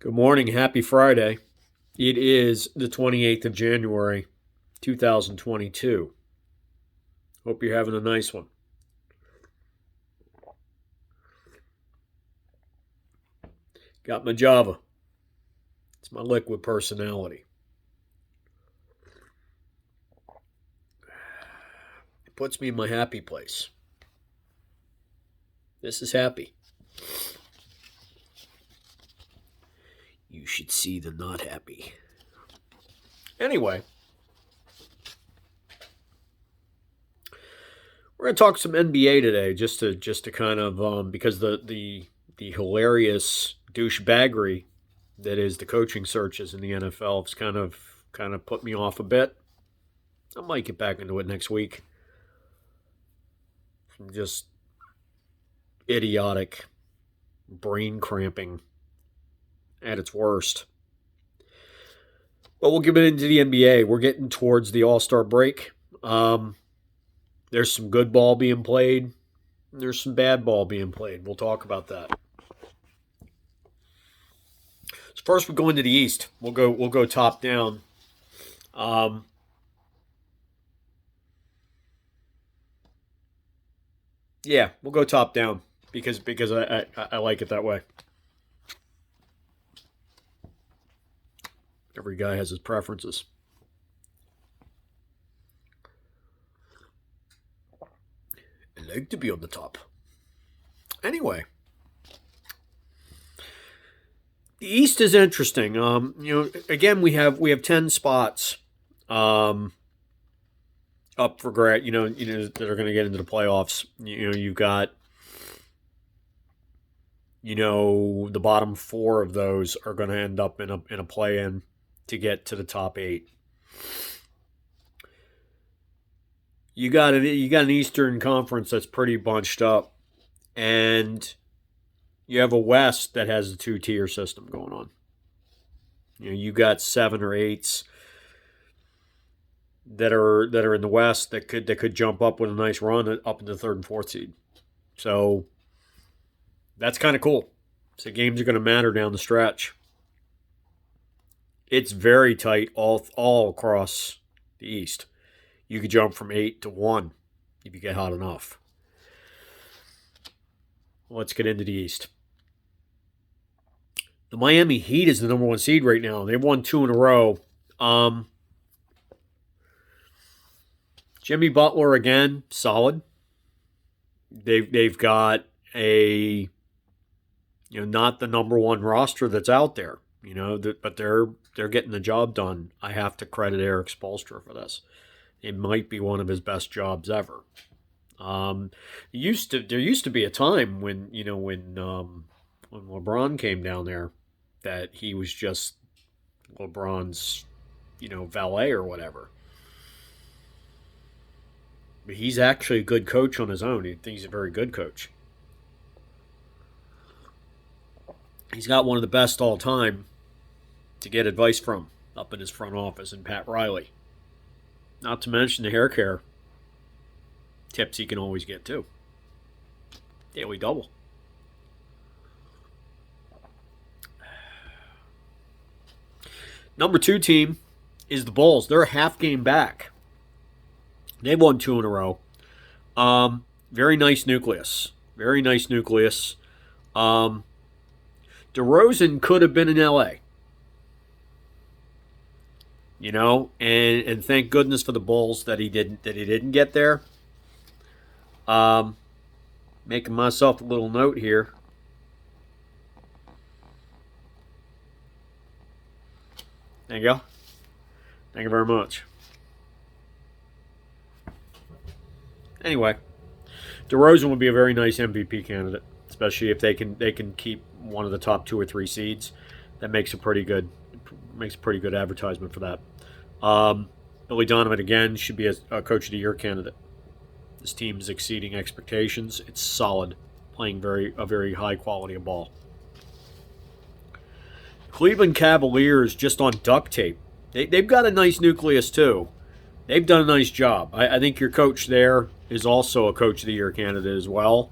Good morning. Happy Friday. It is the 28th of January, 2022. Hope you're having a nice one. Got my Java. It's my liquid personality. It puts me in my happy place. This is happy. You should see the not happy. Anyway, we're gonna talk some NBA today, just to kind of because the hilarious douchebaggery that is the coaching searches in the NFL has kind of put me off a bit. I might get back into it next week. Just idiotic, brain cramping at its worst. But we'll get into the NBA. We're getting towards the All-Star break. There's some good ball being played. There's some bad ball being played. We'll talk about that. So first, we'll go into the East. We'll go top down. Yeah, we'll go top down because I like it that way. Every guy has his preferences. I like to be on the top. Anyway, the East is interesting. Again, we have 10 spots up for grab. That are going to get into the playoffs. You've got. The bottom four of those are going to end up in a play-in to get to the top 8. You got an Eastern Conference that's pretty bunched up, and you have a West that has a 2-tier system going on. You got 7 or 8s that are in the West that could jump up with a nice run up into the 3rd and 4th seed. So that's kind of cool. So games are going to matter down the stretch. It's very tight all across the East. You could jump from 8 to 1 if you get hot enough. Let's get into the East. The Miami Heat is the number 1 seed right now. They've won 2 in a row. Jimmy Butler again, solid. They've got a not the number 1 roster that's out there. But they're getting the job done. I have to credit Eric Spoelstra for this. It might be one of his best jobs ever. There used to be a time when LeBron came down there that he was just LeBron's valet or whatever. But he's actually a good coach on his own. I think he's a very good coach. He's got one of the best all time to get advice from up in his front office in Pat Riley. Not to mention the hair care tips he can always get too. Daily double. Number 2 team is the Bulls. They're a half game back. They've won 2 in a row. Very nice nucleus. Very nice nucleus. DeRozan could have been in LA. And thank goodness for the Bulls that he didn't get there. Making myself a little note here. There you go. Thank you very much. Anyway, DeRozan would be a very nice MVP candidate, especially if they can keep one of the top 2 or 3 seeds. That makes a pretty good advertisement for that. Billy Donovan again should be a Coach of the Year candidate. This team is exceeding expectations. It's solid, playing a very high quality of ball. Cleveland Cavaliers just on duct tape. They've got a nice nucleus too. They've done a nice job. I think your coach there is also a Coach of the Year candidate as well.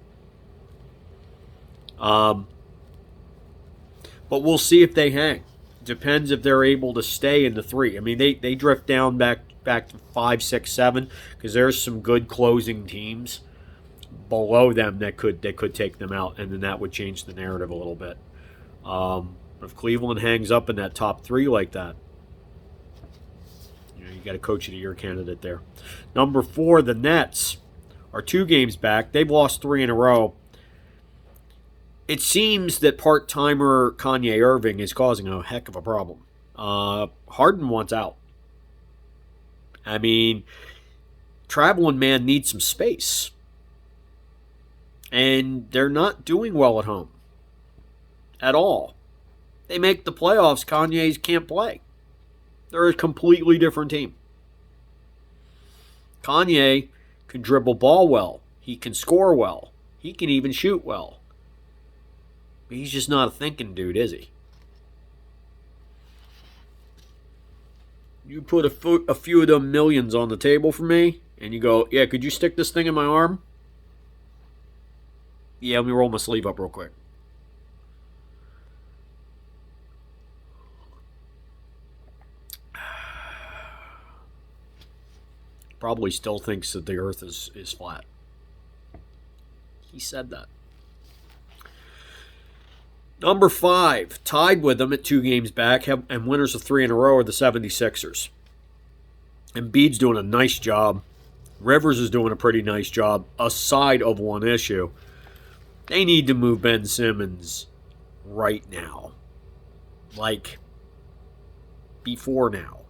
But we'll see if they hang. Depends if they're able to stay in the 3. I mean, they drift down back to 5, 6, 7 because there's some good closing teams below them that could take them out, and then that would change the narrative a little bit. If Cleveland hangs up in that top 3 like that, you got a coach of the year candidate there. Number 4, the Nets are 2 games back. They've lost 3 in a row. It seems that part-timer Kanye Irving is causing a heck of a problem. Harden wants out. I mean, traveling man needs some space. And they're not doing well at home. At all. They make the playoffs, Kanye's can't play. They're a completely different team. Kanye can dribble ball well. He can score well. He can even shoot well. But he's just not a thinking dude, is he? You put a few of them millions on the table for me, and you go, yeah, could you stick this thing in my arm? Yeah, let me roll my sleeve up real quick. Probably still thinks that the earth is flat. He said that. Number 5, tied with them at 2 games back, and winners of 3 in a row are the 76ers. Embiid's doing a nice job. Rivers is doing a pretty nice job, aside of one issue. They need to move Ben Simmons right now. Like, before now.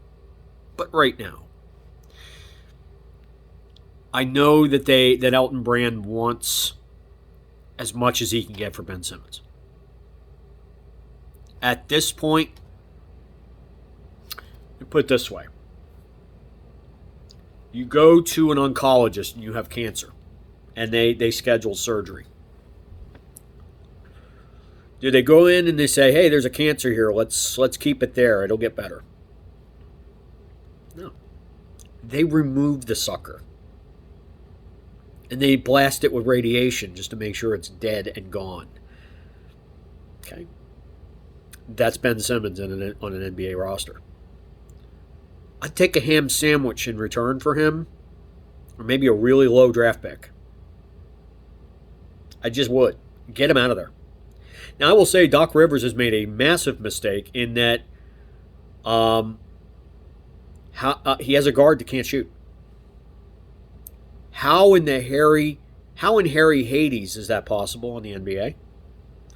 But right now. I know that Elton Brand wants as much as he can get for Ben Simmons. At this point, put it this way. You go to an oncologist and you have cancer, and they schedule surgery. Do they go in and they say, hey, there's a cancer here, let's keep it there, it'll get better? No. They remove the sucker. And they blast it with radiation just to make sure it's dead and gone. Okay? That's Ben Simmons on an NBA roster. I'd take a ham sandwich in return for him, or maybe a really low draft pick. I just would. Get him out of there. Now, I will say Doc Rivers has made a massive mistake in that he has a guard that can't shoot. How in Harry Hades is that possible in the NBA?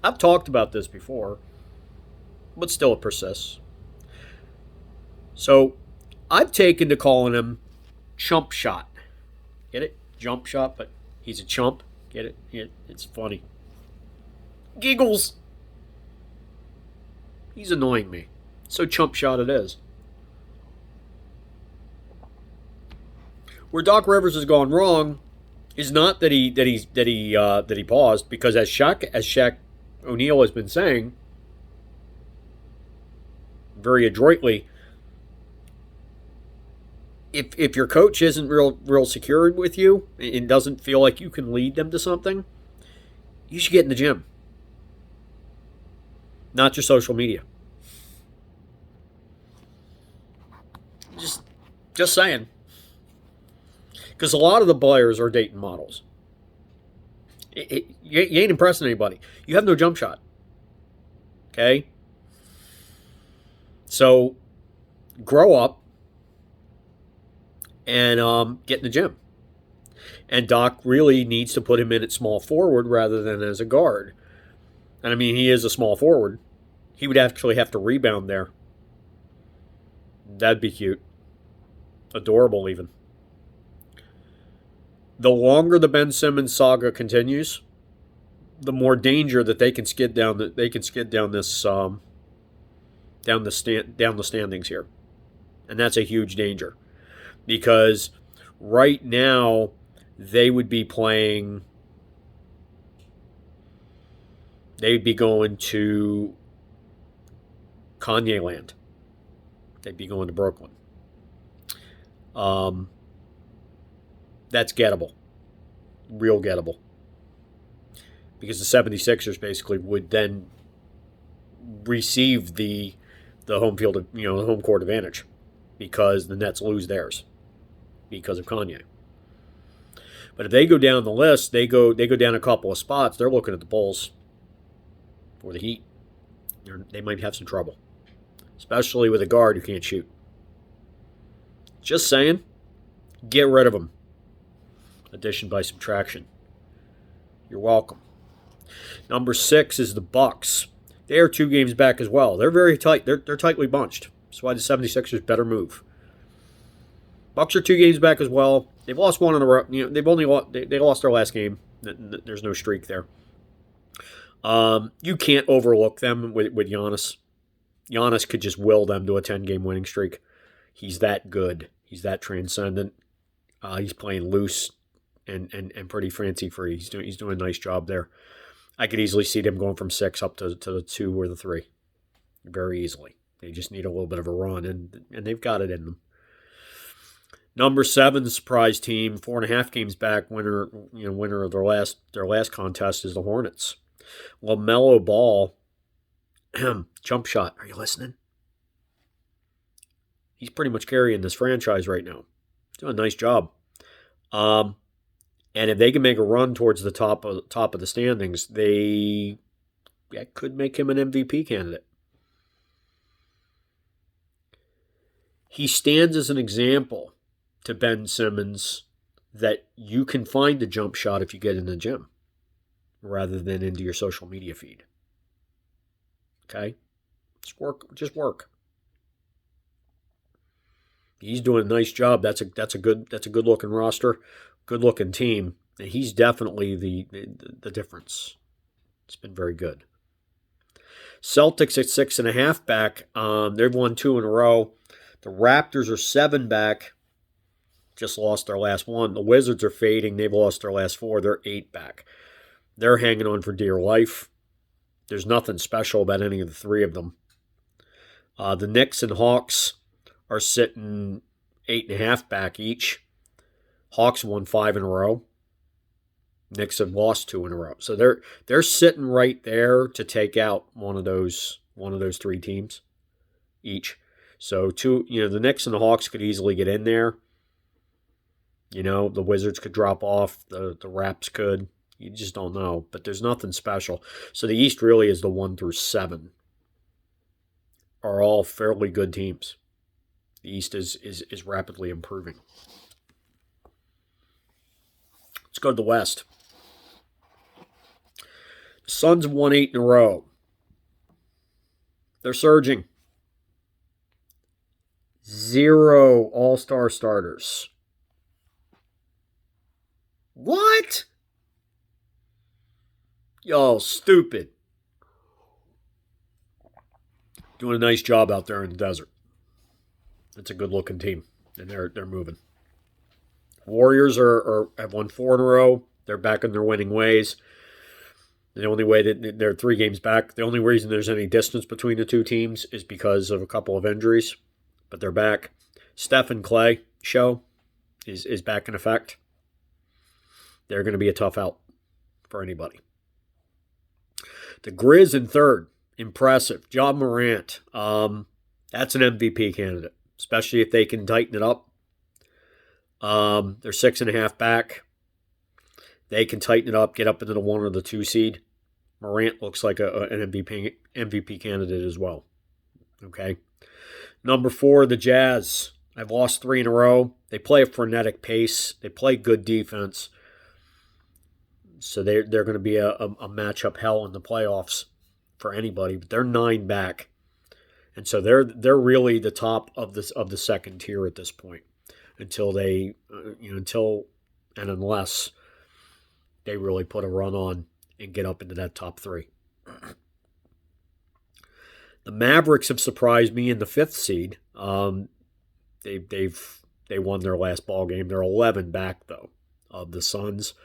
I've talked about this before, but still it persists. So I've taken to calling him chump shot. Get it? Jump shot, but he's a chump. Get it? It's funny. Giggles. He's annoying me. So chump shot it is. Where Doc Rivers has gone wrong is not that he paused, because as Shaq O'Neal has been saying very adroitly, if your coach isn't real secure with you and doesn't feel like you can lead them to something, you should get in the gym, not your social media. Just saying. Because a lot of the players are dating models. You ain't impressing anybody. You have no jump shot. Okay? So, grow up and get in the gym. And Doc really needs to put him in at small forward rather than as a guard. And I mean, he is a small forward. He would actually have to rebound there. That'd be cute. Adorable, even. The longer the Ben Simmons saga continues, the more danger that they can skid down. They can skid down this down the standings here, and that's a huge danger, because right now they would be playing. They'd be going to Kanye Land. They'd be going to Brooklyn. That's gettable. Real gettable. Because the 76ers basically would then receive the home field, the home court advantage, because the Nets lose theirs because of Kanye. But if they go down the list, they go down a couple of spots. They're looking at the Bulls or the Heat. They might have some trouble, especially with a guard who can't shoot. Just saying, get rid of them. Addition by subtraction. You're welcome. Number 6 is the Bucks. They are 2 games back as well. They're very tight. They're tightly bunched. That's why the 76ers better move. Bucks are 2 games back as well. They've lost one in a row. They've only lost their last game. There's no streak there. You can't overlook them with Giannis. Giannis could just will them to a 10-game winning streak. He's that good. He's that transcendent. He's playing loose and pretty fancy-free. He's doing a nice job there. I could easily see them going from 6 up to the 2 or the 3. Very easily. They just need a little bit of a run, and they've got it in them. Number 7, surprise team, 4.5 games back. Winner of their last contest is the Hornets. LaMelo Ball, jump shot. Are you listening? He's pretty much carrying this franchise right now. He's doing a nice job. And if they can make a run towards the top of the standings, that could make him an MVP candidate. He stands as an example to Ben Simmons that you can find a jump shot if you get in the gym rather than into your social media feed. Okay? Just work. He's doing a nice job. That's a good looking roster, good looking team. And he's definitely the difference. It's been very good. Celtics at 6.5 back. They've won 2 in a row. The Raptors are 7 back. Just lost their last one. The Wizards are fading. They've lost their last 4. They're 8 back. They're hanging on for dear life. There's nothing special about any of the 3 of them. The Knicks and Hawks are sitting 8.5 back each. Hawks won 5 in a row. Knicks have lost 2 in a row. So they're sitting right there to take out one of those 3 teams each. So the Knicks and the Hawks could easily get in there. The Wizards could drop off. The Raps could. You just don't know. But there's nothing special. So the East really is the 1 through 7 are all fairly good teams. The East is rapidly improving. Let's go to the West. The Suns won 8 in a row. They're surging. 0 all-star starters. What? Y'all stupid. Doing a nice job out there in the desert. It's a good-looking team, and they're moving. Warriors have won 4 in a row. They're back in their winning ways. The only way that they're 3 games back, the only reason there's any distance between the 2 teams is because of a couple of injuries, but they're back. Steph and Clay show is back in effect. They're going to be a tough out for anybody. The Grizz in 3rd. Impressive. John Morant. That's an MVP candidate, especially if they can tighten it up. They're 6.5 back. They can tighten it up, get up into the 1 or the 2 seed. Morant looks like an MVP candidate as well. Okay. Number 4, the Jazz. I've lost 3 in a row. They play a frenetic pace. They play good defense. So they're going to be a matchup hell in the playoffs for anybody. But they're 9 back, and so they're really the top of the second tier at this point until unless they really put a run on and get up into that top 3. The Mavericks have surprised me in the 5th seed. They won their last ball game. They're 11 back though of the Suns.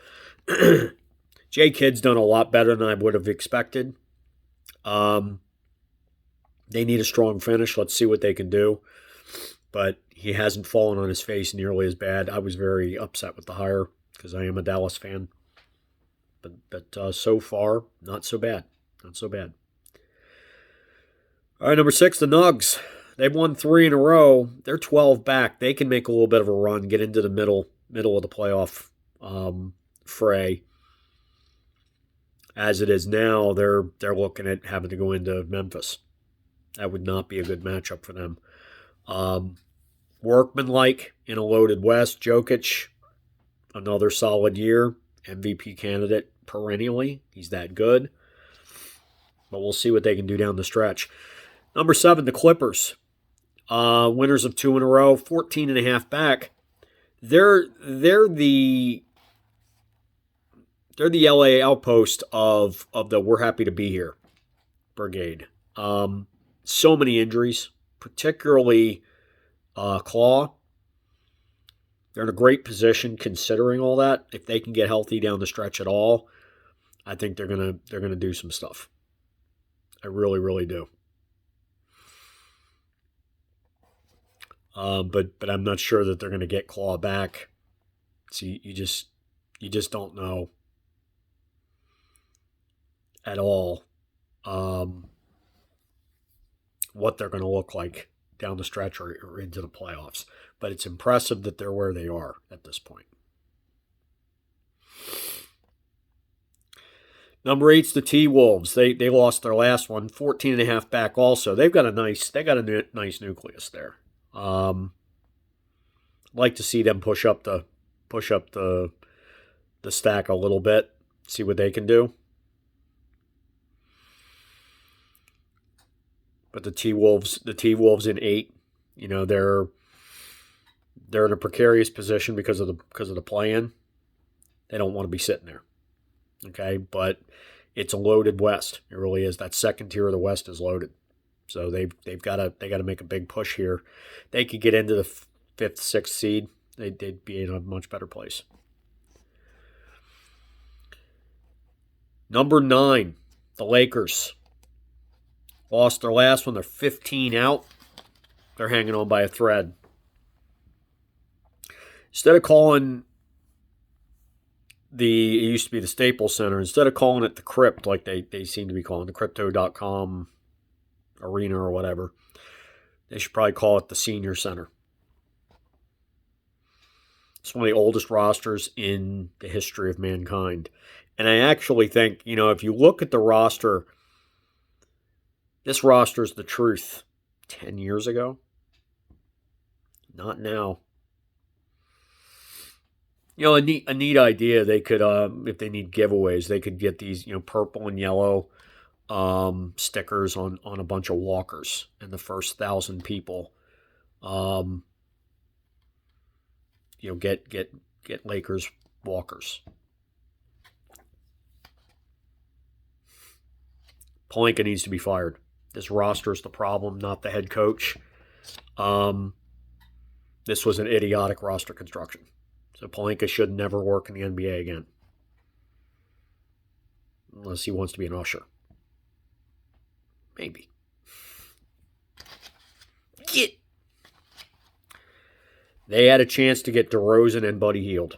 J. Kidd's done a lot better than I would have expected. They need a strong finish. Let's see what they can do. But he hasn't fallen on his face nearly as bad. I was very upset with the hire because I am a Dallas fan. But so far, not so bad. Not so bad. All right, number 6, the Nugs. They've won 3 in a row. They're 12 back. They can make a little bit of a run, get into the middle of the playoff fray. As it is now, they're looking at having to go into Memphis. That would not be a good matchup for them. Workman-like in a loaded West. Jokic, another solid year. MVP candidate perennially. He's that good. But we'll see what they can do down the stretch. Number 7, the Clippers. Winners of 2 in a row, 14.5 back. They're the LA outpost of the we're happy to be here brigade. So many injuries, particularly Claw. They're in a great position considering all that. If they can get healthy down the stretch at all, I think they're gonna do some stuff. I really, really do. But I'm not sure that they're going to get Claw back. So you just don't know at all what they're going to look like down the stretch or into the playoffs. But it's impressive that they're where they are at this point. Number 8's the T-Wolves. They lost their last one, 14.5 back also. They got a nice nucleus there. Like to see them push up the stack a little bit, see what they can do. But the T-Wolves in 8, you know, they're in a precarious position because of the play-in. They don't want to be sitting there. Okay, but it's a loaded West. It really is. That second tier of the West is loaded. So they've got to make a big push here. They could get into the 5th, 6th seed. They'd be in a much better place. Number 9, the Lakers. Lost their last one. They're 15 out. They're hanging on by a thread. Instead of calling it used to be the Staples Center, instead of calling it the Crypt like they seem to be calling the Crypto.com arena or whatever, they should probably call it the Senior Center. It's one of the oldest rosters in the history of mankind. And I actually think, you know, if you look at the roster, this roster is the truth 10 years ago. Not now. You know, a neat idea. They could, if they need giveaways, they could get these, you know, purple and yellow stickers on a bunch of walkers, and the first 1,000 people, you know, get Lakers walkers. Pelinka needs to be fired. This roster is the problem, not the head coach. This was an idiotic roster construction. So Pelinka should never work in the NBA again. Unless he wants to be an usher. Maybe. They had a chance to get DeRozan and Buddy Hield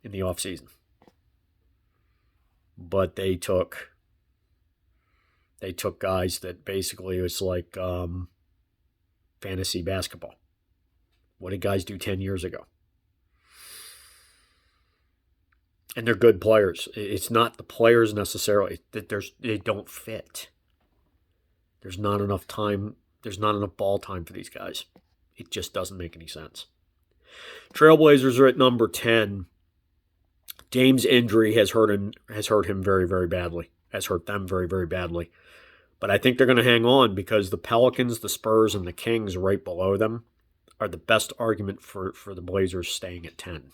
in the offseason. But they took guys that basically was like fantasy basketball. What did guys do 10 years ago? And they're good players. It's not the players necessarily that they don't fit. There's not enough time. There's not enough ball time for these guys. It just doesn't make any sense. Trailblazers are at number 10. Dame's injury has hurt him very, very badly. Has hurt them very, very badly. But I think they're going to hang on because the Pelicans, the Spurs, and the Kings right below them are the best argument for the Blazers staying at 10.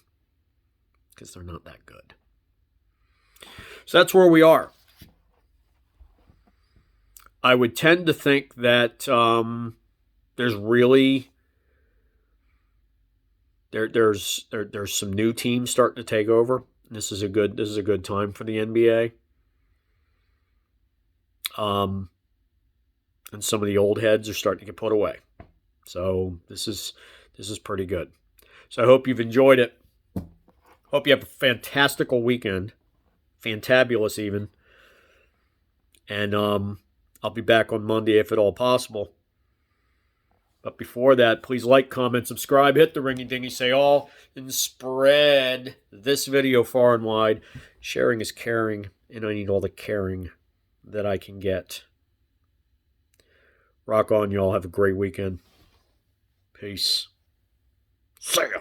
Because they're not that good. So that's where we are. I would tend to think that there's really there's some new teams starting to take over. This is a good time for the NBA. And some of the old heads are starting to get put away. So this is pretty good. So I hope you've enjoyed it. Hope you have a fantastical weekend. Fantabulous even. And I'll I'll be back on Monday if at all possible. But before that, please like, comment, subscribe, hit the ringy-dingy, say all, and spread this video far and wide. Sharing is caring, and I need all the caring that I can get. Rock on, y'all. Have a great weekend. Peace. See ya.